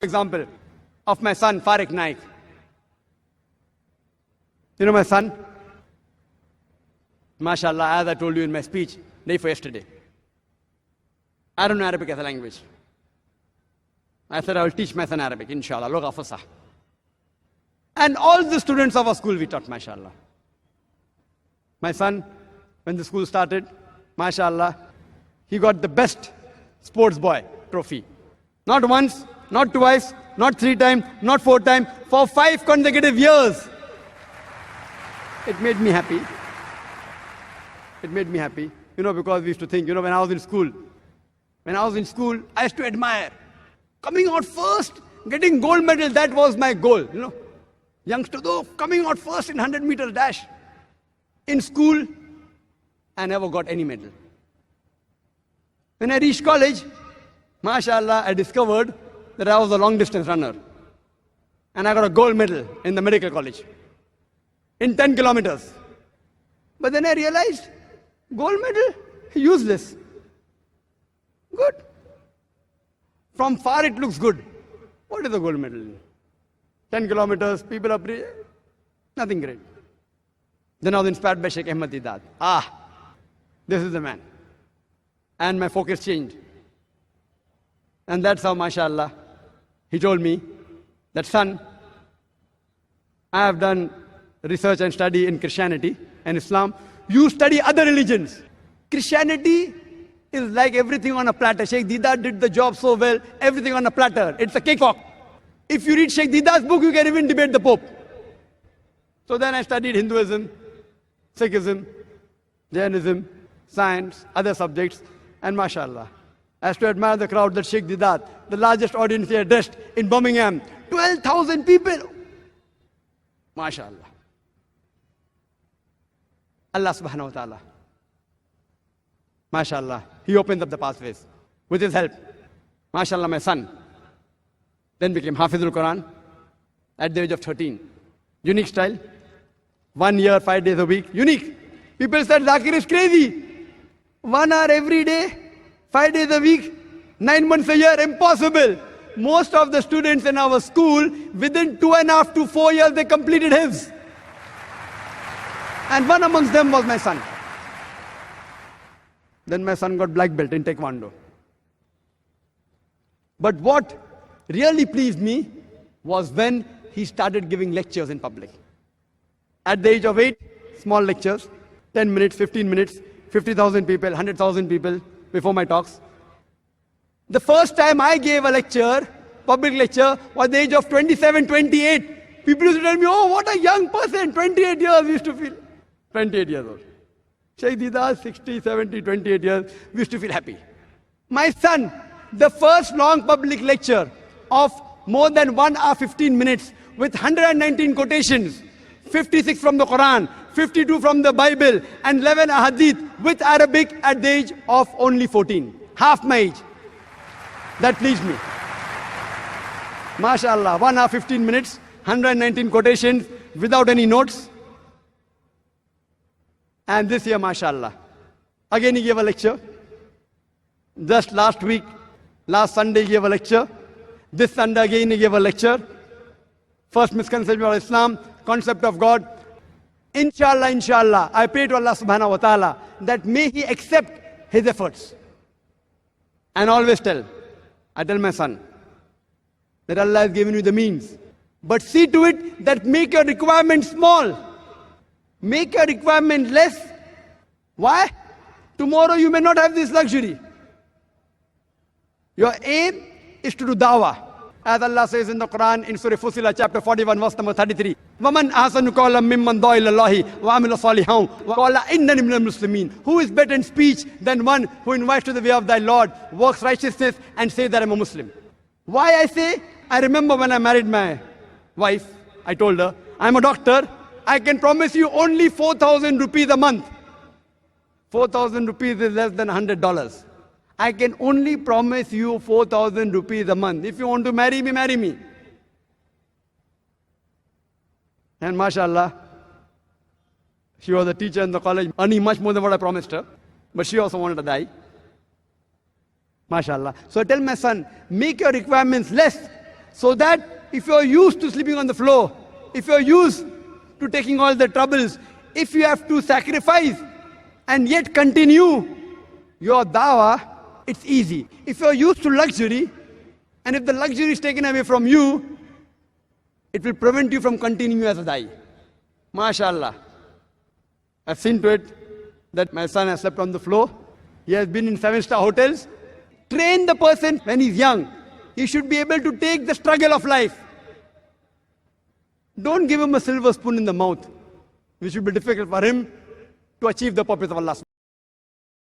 Example of my son, Fariq Naik. You know my son? MashaAllah, as I told you in my speech, day for yesterday. I don't know Arabic as a language. I said I will teach my son Arabic, inshallah. Lugha fasah. And all the students of our school we taught, MashaAllah. My son, when the school started, MashaAllah, he got the best sports boy trophy. Not once, not twice, not 3 times, not 4 times, for 5 consecutive years. It made me happy. It made me happy. Because we used to think, when I was in school, I used to admire. Coming out first, getting gold medal, that was my goal, Youngster, though, coming out first in 100-meter dash. In school, I never got any medal. When I reached college, MashaAllah, I discovered that I was a long-distance runner. And I got a gold medal in the medical college. In 10 kilometers. But then I realized, gold medal, useless. Good. From far it looks good. What is a gold medal? 10 kilometers, people are nothing great. Then I was inspired by Sheikh Ahmad Didat. This is the man. And my focus changed. And that's how, MashaAllah, he told me that, son, I have done research and study in Christianity and Islam. You study other religions. Christianity is like everything on a platter. Sheikh Didat did the job so well, everything on a platter. It's a cakewalk. If you read Sheikh Didat's book, you can even debate the Pope. So then I studied Hinduism, Sikhism, Jainism, science, other subjects, and MashaAllah. I used to admire the crowd that Sheikh Didat, the largest audience he addressed in Birmingham, 12,000 people. MashaAllah. Allah subhanahu wa ta'ala. MashaAllah. He opens up the pathways with his help. MashaAllah, my son then became Hafizul Quran at the age of 13. Unique style. 1 year, 5 days a week. Unique. People said ذاكر is crazy. 1 hour every day, 5 days a week, 9 months a year. Impossible. Most of the students in our school, within 2.5 to 4 years, they completed his. And one amongst them was my son. Then my son got black belt in Taekwondo. But what really pleased me was when he started giving lectures in public. At the age of 8, small lectures, 10 minutes, 15 minutes, 50,000 people, 100,000 people before my talks. The first time I gave a lecture, public lecture, was the age of 27, 28. People used to tell me, oh, what a young person, 28 years we used to feel. 28 years old. Sheikh Didat, 60, 70, 28 years, we used to feel happy. My son, the first long public lecture of more than 1 hour 15 minutes with 119 quotations, 56 from the Quran, 52 from the Bible, and 11 ahadith with Arabic at the age of only 14. Half my age. That pleased me. MashaAllah, 1 hour 15 minutes, 119 quotations without any notes. And this year, MashaAllah, again he gave a lecture. Just last Sunday he gave a lecture. This Sunday again he gave a lecture. First misconception of Islam, concept of God. Inshallah, I pray to Allah subhanahu wa ta'ala that may He accept his efforts. And always I tell my son, that Allah has given you the means. But see to it that make your requirement small. Make your requirement less. Why? Tomorrow you may not have this luxury. Your aim is to do dawah. As Allah says in the Quran, in Surah Fussilat, chapter 41, verse number 33. وَمَنْ أَحْسَنُ قَوْلًا مِمَّنْ دَعَا إِلَى اللَّهِ وَعَمِلَ صَالِحًا وَقَالَ إِنَّنِي مِنَ الْمُسْلِمِينَ. Who is better in speech than one who invites to the way of thy Lord, works righteousness, and says that I'm a Muslim? Why I say? I remember when I married my wife, I told her, I'm a doctor, I can promise you only 4,000 rupees a month. 4,000 rupees is less than $100. I can only promise you 4,000 rupees a month. If you want to marry me, marry me. And MashaAllah, she was a teacher in the college, earning much more than what I promised her. But she also wanted to die. MashaAllah. So I tell my son, make your requirements less So that if you're used to sleeping on the floor, if you're used to taking all the troubles, if you have to sacrifice and yet continue your dawah, it's easy. If you're used to luxury, and if the luxury is taken away from you, it will prevent you from continuing as a da'i. MashaAllah. I've seen to it that my son has slept on the floor. He has been in 7-star hotels. Train the person when he's young. He should be able to take the struggle of life. Don't give him a silver spoon in the mouth, which will be difficult for him to achieve the purpose of Allah subhanahu